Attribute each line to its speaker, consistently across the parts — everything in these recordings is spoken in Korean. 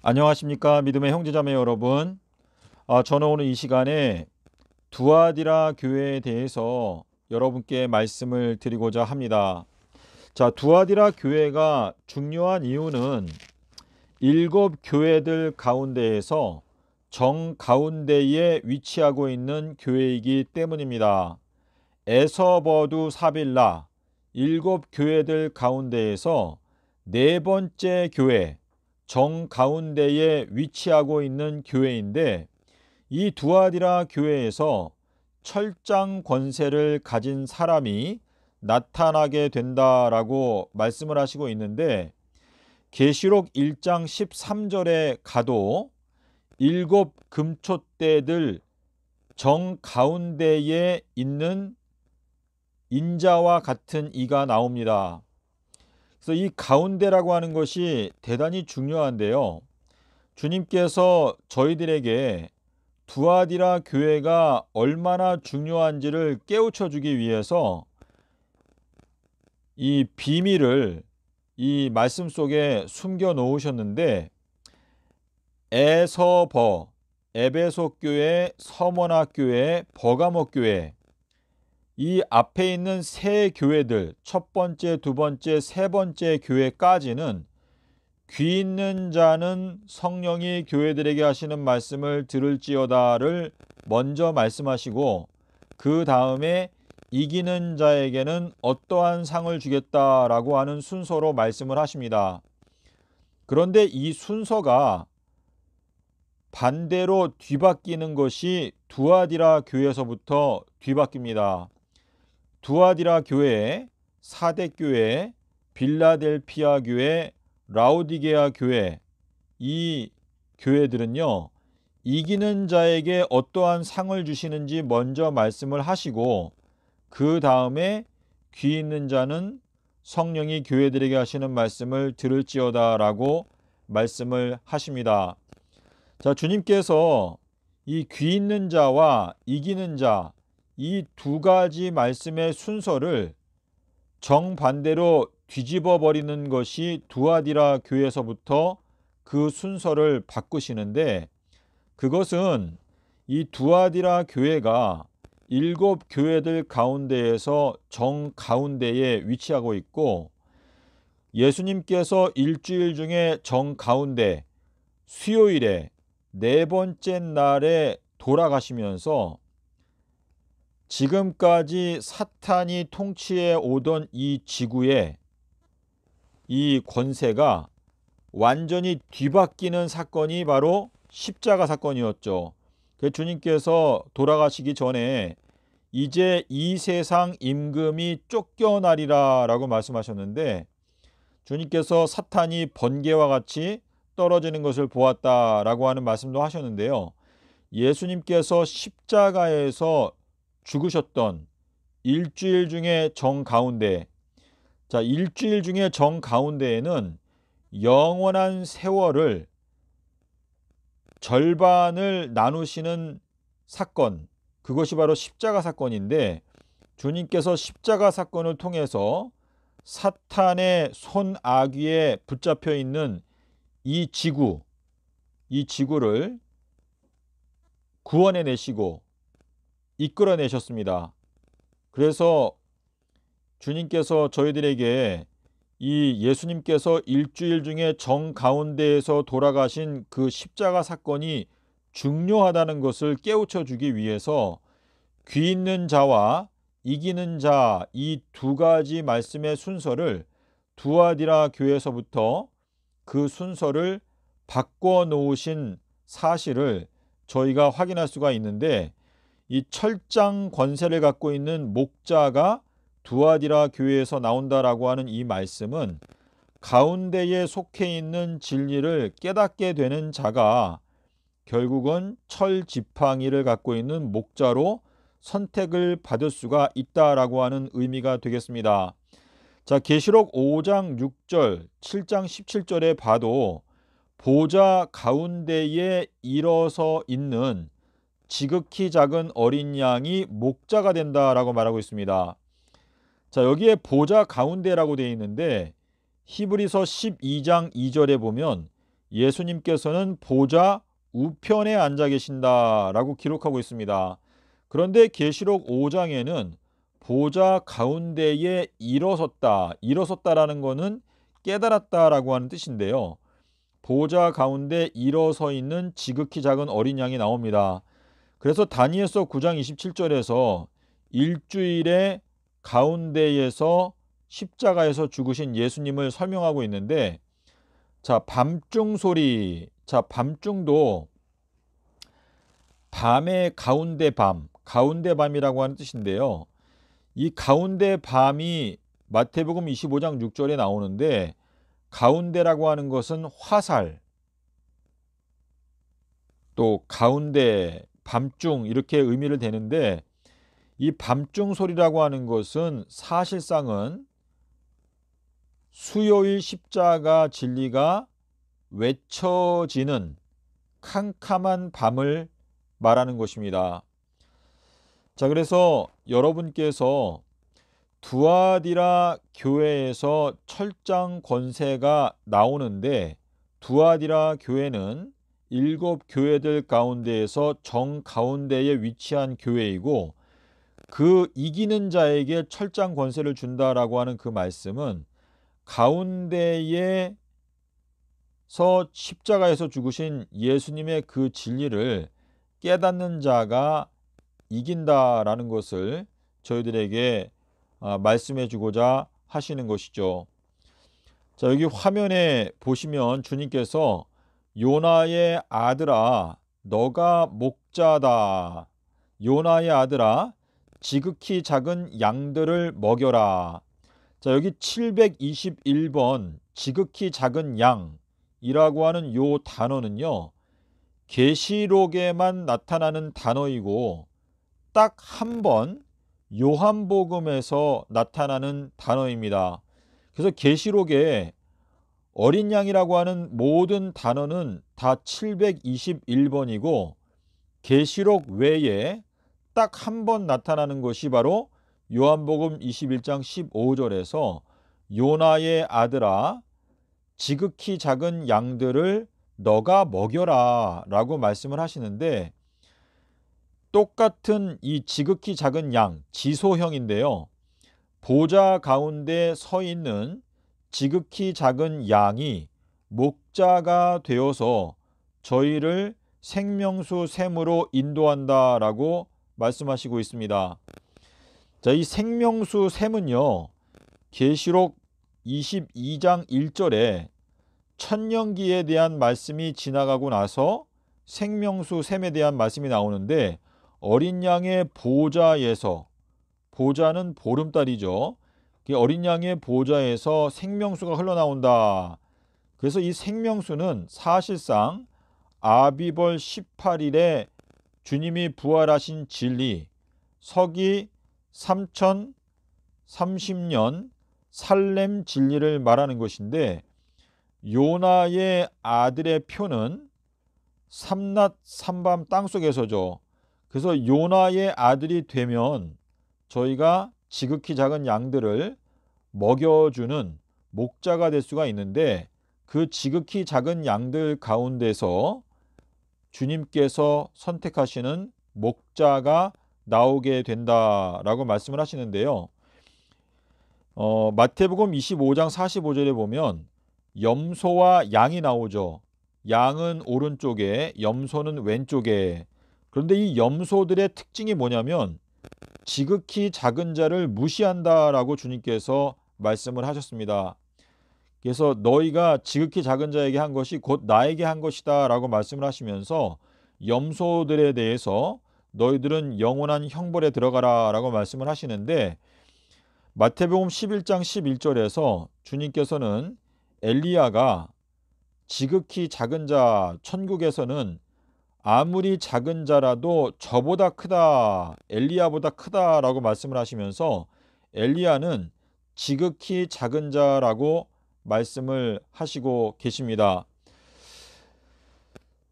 Speaker 1: 안녕하십니까 믿음의 형제자매 여러분. 저는 오늘 이 시간에 두아디라 교회에 대해서 여러분께 말씀을 드리고자 합니다. 자, 두아디라 교회가 중요한 이유는 일곱 교회들 가운데에서 정가운데에 위치하고 있는 교회이기 때문입니다. 에서버두 사빌라 일곱 교회들 가운데에서 네 번째 교회, 정가운데에 위치하고 있는 교회인데, 이 두아디라 교회에서 철장 권세를 가진 사람이 나타나게 된다라고 말씀을 하시고 있는데, 계시록 1장 13절에 가도 일곱 금촛대들 정가운데에 있는 인자와 같은 이가 나옵니다. 그래서 이 가운데라고 하는 것이 대단히 중요한데요. 주님께서 저희들에게 두아디라 교회가 얼마나 중요한지를 깨우쳐 주기 위해서 이 비밀을 이 말씀 속에 숨겨 놓으셨는데, 에서버, 에베소 교회, 서머나 교회, 버가모 교회, 이 앞에 있는 세 교회들, 첫 번째, 두 번째, 세 번째 교회까지는 귀 있는 자는 성령이 교회들에게 하시는 말씀을 들을지어다를 먼저 말씀하시고, 그 다음에 이기는 자에게는 어떠한 상을 주겠다라고 하는 순서로 말씀을 하십니다. 그런데 이 순서가 반대로 뒤바뀌는 것이 두아디라 교회에서부터 뒤바뀝니다. 두아디라 교회, 사대 교회, 빌라델피아 교회, 라오디게아 교회, 이 교회들은요, 이기는 자에게 어떠한 상을 주시는지 먼저 말씀을 하시고, 그 다음에 귀 있는 자는 성령이 교회들에게 하시는 말씀을 들을지어다 라고 말씀을 하십니다. 자, 주님께서 이 귀 있는 자와 이기는 자, 이 두 가지 말씀의 순서를 정반대로 뒤집어 버리는 것이 두아디라 교회에서부터 그 순서를 바꾸시는데, 그것은 이 두아디라 교회가 일곱 교회들 가운데에서 정가운데에 위치하고 있고, 예수님께서 일주일 중에 정가운데 수요일에 네 번째 날에 돌아가시면서 지금까지 사탄이 통치해 오던 이 지구의 이 권세가 완전히 뒤바뀌는 사건이 바로 십자가 사건이었죠. 주님께서 돌아가시기 전에 이제 이 세상 임금이 쫓겨나리라 라고 말씀하셨는데, 주님께서 사탄이 번개와 같이 떨어지는 것을 보았다라고 하는 말씀도 하셨는데요. 예수님께서 십자가에서 죽으셨던 일주일 중에 정가운데, 자, 일주일 중에 정가운데에는 영원한 세월을 절반을 나누시는 사건, 그것이 바로 십자가 사건인데, 주님께서 십자가 사건을 통해서 사탄의 손아귀에 붙잡혀 있는 이 지구를 구원해 내시고 이끌어내셨습니다. 그래서 주님께서 저희들에게 이 예수님께서 일주일 중에 정가운데에서 돌아가신 그 십자가 사건이 중요하다는 것을 깨우쳐 주기 위해서 귀 있는 자와 이기는 자, 이 두 가지 말씀의 순서를 두아디라 교회에서부터 그 순서를 바꿔 놓으신 사실을 저희가 확인할 수가 있는데, 이 철장 권세를 갖고 있는 목자가 두아디라 교회에서 나온다라고 하는 이 말씀은 가운데에 속해 있는 진리를 깨닫게 되는 자가 결국은 철 지팡이를 갖고 있는 목자로 선택을 받을 수가 있다라고 하는 의미가 되겠습니다. 자, 계시록 5장 6절, 7장 17절에 봐도 보좌 가운데에 일어서 있는 지극히 작은 어린 양이 목자가 된다라고 말하고 있습니다. 자, 여기에 보좌 가운데라고 되어 있는데, 히브리서 12장 2절에 보면 예수님께서는 보좌 우편에 앉아 계신다라고 기록하고 있습니다. 그런데 계시록 5장에는 보좌 가운데에 일어섰다라는 것은 깨달았다라고 하는 뜻인데요. 보좌 가운데 일어서 있는 지극히 작은 어린 양이 나옵니다. 그래서 다니엘서 9장 27절에서 일주일의 가운데에서 십자가에서 죽으신 예수님을 설명하고 있는데, 자, 밤중 소리. 자, 밤중도 밤의 가운데 밤이라고 하는 뜻인데요. 이 가운데 밤이 마태복음 25장 6절에 나오는데, 가운데라고 하는 것은 화살, 또 가운데, 밤중 이렇게 의미를 대는데, 이 밤중 소리라고 하는 것은 사실상은 수요일 십자가 진리가 외쳐지는 캄캄한 밤을 말하는 것입니다. 자, 그래서 여러분께서 두아디라 교회에서 철장 권세가 나오는데, 두아디라 교회는 7 교회들 가운데에서 정가운데에 위치한 교회이고, 그 이기는 자에게 철장 권세를 준다라고 하는 그 말씀은 가운데에서 십자가에서 죽으신 예수님의 그 진리를 깨닫는 자가 이긴다라는 것을 저희들에게 말씀해 주고자 하시는 것이죠. 자, 여기 화면에 보시면 주님께서 요나의 아들아 너가 목자다, 요나의 아들아 지극히 작은 양들을 먹여라. 자, 여기 721번 지극히 작은 양이라고 하는 요 단어는요, 계시록에만 나타나는 단어이고 딱 한 번 요한복음에서 나타나는 단어입니다. 그래서 계시록에 어린 양이라고 하는 모든 단어는 다 721번이고 계시록 외에 딱 한 번 나타나는 것이 바로 요한복음 21장 15절에서 요나의 아들아 지극히 작은 양들을 너가 먹여라 라고 말씀을 하시는데, 똑같은 이 지극히 작은 양, 지소형인데요. 보좌 가운데 서 있는 지극히 작은 양이 목자가 되어서 저희를 생명수 샘으로 인도한다라고 말씀하시고 있습니다. 자, 이 생명수 샘은요, 계시록 22장 1절에 천년기에 대한 말씀이 지나가고 나서 생명수 샘에 대한 말씀이 나오는데, 어린 양의 보좌에서, 보좌는 보름달이죠. 어린 양의 보좌에서 생명수가 흘러나온다. 그래서 이 생명수는 사실상 아비벌 18일에 주님이 부활하신 진리, 서기 3030년 살렘 진리를 말하는 것인데, 요나의 아들의 표는 삼낮 삼밤 땅속에서죠. 그래서 요나의 아들이 되면 저희가 지극히 작은 양들을 먹여주는 목자가 될 수가 있는데, 그 지극히 작은 양들 가운데서 주님께서 선택하시는 목자가 나오게 된다라고 말씀을 하시는데요. 마태복음 25장 45절에 보면 염소와 양이 나오죠. 양은 오른쪽에, 염소는 왼쪽에. 그런데 이 염소들의 특징이 뭐냐면 지극히 작은 자를 무시한다라고 주님께서 말씀을 하셨습니다. 그래서 너희가 지극히 작은 자에게 한 것이 곧 나에게 한 것이다 라고 말씀을 하시면서 염소들에 대해서 너희들은 영원한 형벌에 들어가라 라고 말씀을 하시는데, 마태복음 11장 11절에서 주님께서는 엘리야가 지극히 작은 자, 천국에서는 아무리 작은 자라도 저보다 크다, 엘리야보다 크다라고 말씀을 하시면서 엘리야는 지극히 작은 자라고 말씀을 하시고 계십니다.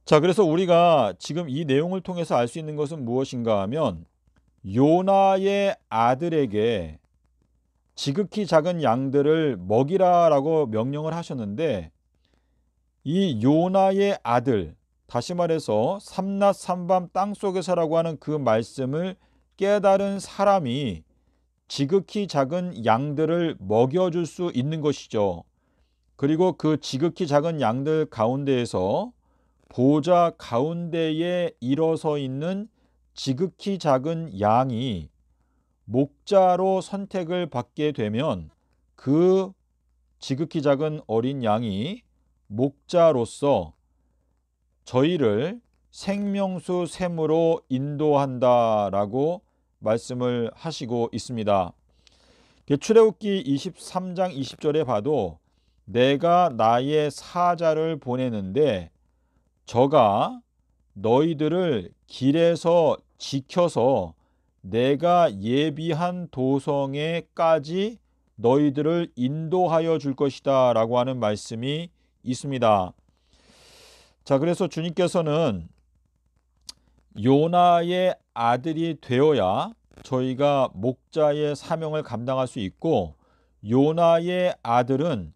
Speaker 1: 자, 그래서 우리가 지금 이 내용을 통해서 알 수 있는 것은 무엇인가 하면, 요나의 아들에게 지극히 작은 양들을 먹이라라고 명령을 하셨는데, 이 요나의 아들, 다시 말해서 삼낮 삼밤 땅속에서라고 하는 그 말씀을 깨달은 사람이 지극히 작은 양들을 먹여줄 수 있는 것이죠. 그리고 그 지극히 작은 양들 가운데에서 보좌 가운데에 일어서 있는 지극히 작은 양이 목자로 선택을 받게 되면 그 지극히 작은 어린 양이 목자로서 저희를 생명수 샘으로 인도한다라고 말씀을 하시고 있습니다. 출애굽기 23장 20절에 봐도 내가 나의 사자를 보내는데 저가 너희들을 길에서 지켜서 내가 예비한 도성에까지 너희들을 인도하여 줄 것이다 라고 하는 말씀이 있습니다. 자, 그래서 주님께서는 요나의 아들이 되어야 저희가 목자의 사명을 감당할 수 있고, 요나의 아들은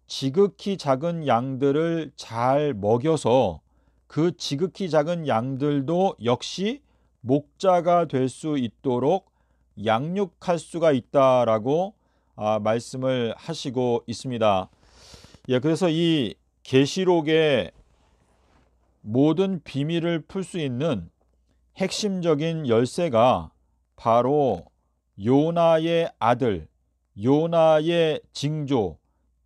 Speaker 1: 지극히 작은 양들을 잘 먹여서 그 지극히 작은 양들도 역시 목자가 될 수 있도록 양육할 수가 있다라고 말씀을 하시고 있습니다. 그래서 이 계시록의 모든 비밀을 풀 수 있는 핵심적인 열쇠가 바로 요나의 아들, 요나의 징조,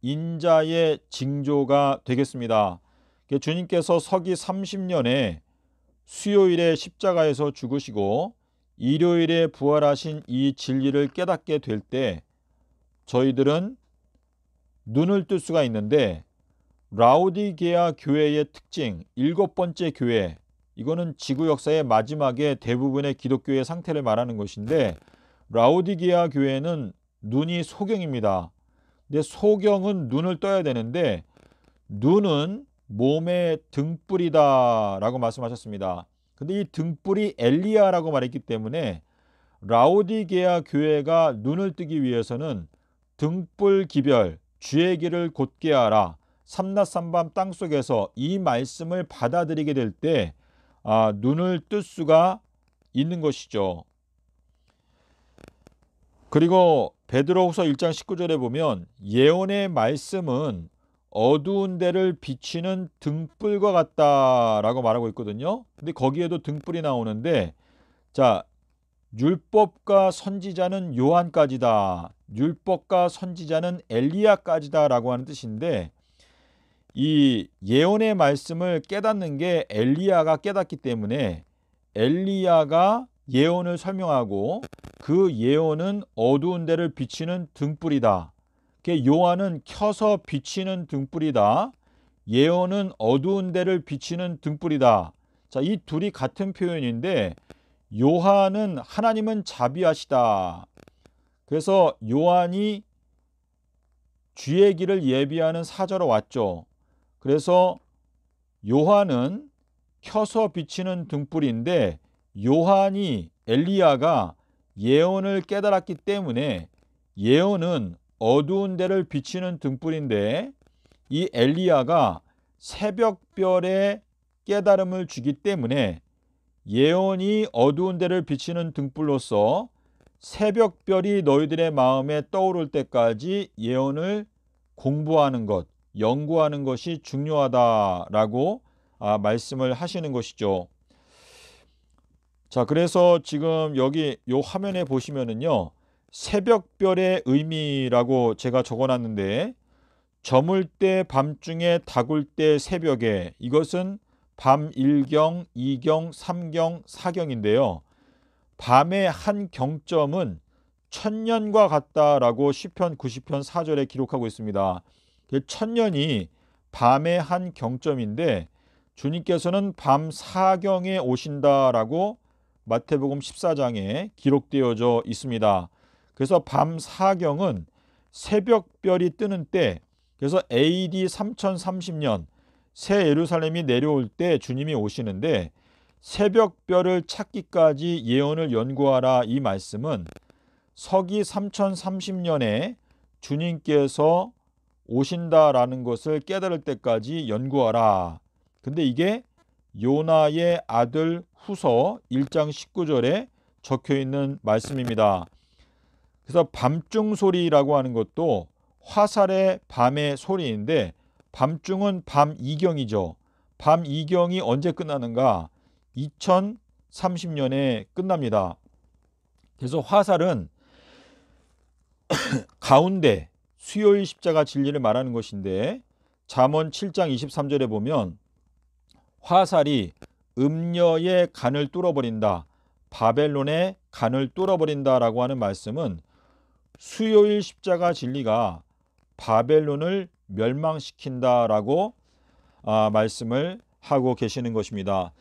Speaker 1: 인자의 징조가 되겠습니다. 주님께서 서기 30년에 수요일에 십자가에서 죽으시고 일요일에 부활하신 이 진리를 깨닫게 될 때 저희들은 눈을 뜰 수가 있는데, 라오디게아 교회의 특징, 7번째 교회, 이거는 지구 역사의 마지막에 대부분의 기독교의 상태를 말하는 것인데, 라오디게아 교회는 눈이 소경입니다. 근데 소경은 눈을 떠야 되는데 눈은 몸의 등불이다 라고 말씀하셨습니다. 근데 이 등불이 엘리야라고 말했기 때문에 라오디게아 교회가 눈을 뜨기 위해서는 등불 기별, 주의 길을 곧게 하라, 삼낮 삼밤 땅속에서 이 말씀을 받아들이게 될 때 눈을 뜰 수가 있는 것이죠. 그리고 베드로후서 1장 19절에 보면 예언의 말씀은 어두운 데를 비치는 등불과 같다라고 말하고 있거든요. 근데 거기에도 등불이 나오는데, 자, 율법과 선지자는 요한까지다, 율법과 선지자는 엘리야까지다 라고 하는 뜻인데, 이 예언의 말씀을 깨닫는 게 엘리야가 깨닫기 때문에 엘리야가 예언을 설명하고 그 예언은 어두운 데를 비치는 등불이다. 요한은 켜서 비치는 등불이다. 예언은 어두운 데를 비치는 등불이다. 자, 이 둘이 같은 표현인데 요한은 하나님은 자비하시다. 그래서 요한이 주의 길을 예비하는 사자로 왔죠. 그래서 요한은 켜서 비치는 등불인데 요한이 엘리야가 예언을 깨달았기 때문에 예언은 어두운 데를 비치는 등불인데 이 엘리야가 새벽별의 깨달음을 주기 때문에 예언이 어두운 데를 비치는 등불로서 새벽별이 너희들의 마음에 떠오를 때까지 예언을 공부하는 것, 연구하는 것이 중요하다라고 말씀을 하시는 것이죠. 자, 그래서 지금 여기 요 화면에 보시면은요, 새벽별의 의미라고 제가 적어놨는데, 저물 때 밤중에 다굴 때 새벽에, 이것은 밤 1경, 2경, 3경, 4경인데요. 밤의 한 경점은 천년과 같다라고 시편 90편 4절에 기록하고 있습니다. 천년이 밤의 한 경점인데 주님께서는 밤 4경에 오신다라고 마태복음 14장에 기록되어져 있습니다. 그래서 밤 4경은 새벽별이 뜨는 때, 그래서 AD 3030년 새 예루살렘이 내려올 때 주님이 오시는데 새벽별을 찾기까지 예언을 연구하라, 이 말씀은 서기 3030년에 주님께서 오신다라는 것을 깨달을 때까지 연구하라. 근데 이게 요나의 아들 후서 1장 19절에 적혀 있는 말씀입니다. 그래서 밤중 소리라고 하는 것도 화살의 밤의 소리인데 밤중은 밤 이경이죠. 밤 이경이 언제 끝나는가? 2030년에 끝납니다. 그래서 화살은 가운데 수요일 십자가 진리를 말하는 것인데 잠언 7장 23절에 보면 화살이 음녀의 간을 뚫어버린다. 바벨론의 간을 뚫어버린다라고 하는 말씀은 수요일 십자가 진리가 바벨론을 멸망시킨다라고 말씀을 하고 계시는 것입니다.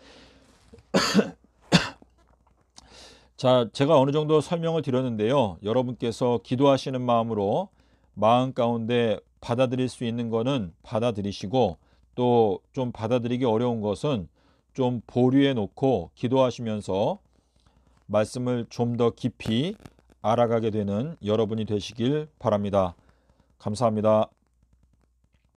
Speaker 1: 자, 제가 어느 정도 설명을 드렸는데요. 여러분께서 기도하시는 마음으로 마음 가운데 받아들일 수 있는 것은 받아들이시고 또 좀 받아들이기 어려운 것은 좀 보류해 놓고 기도하시면서 말씀을 좀 더 깊이 알아가게 되는 여러분이 되시길 바랍니다. 감사합니다.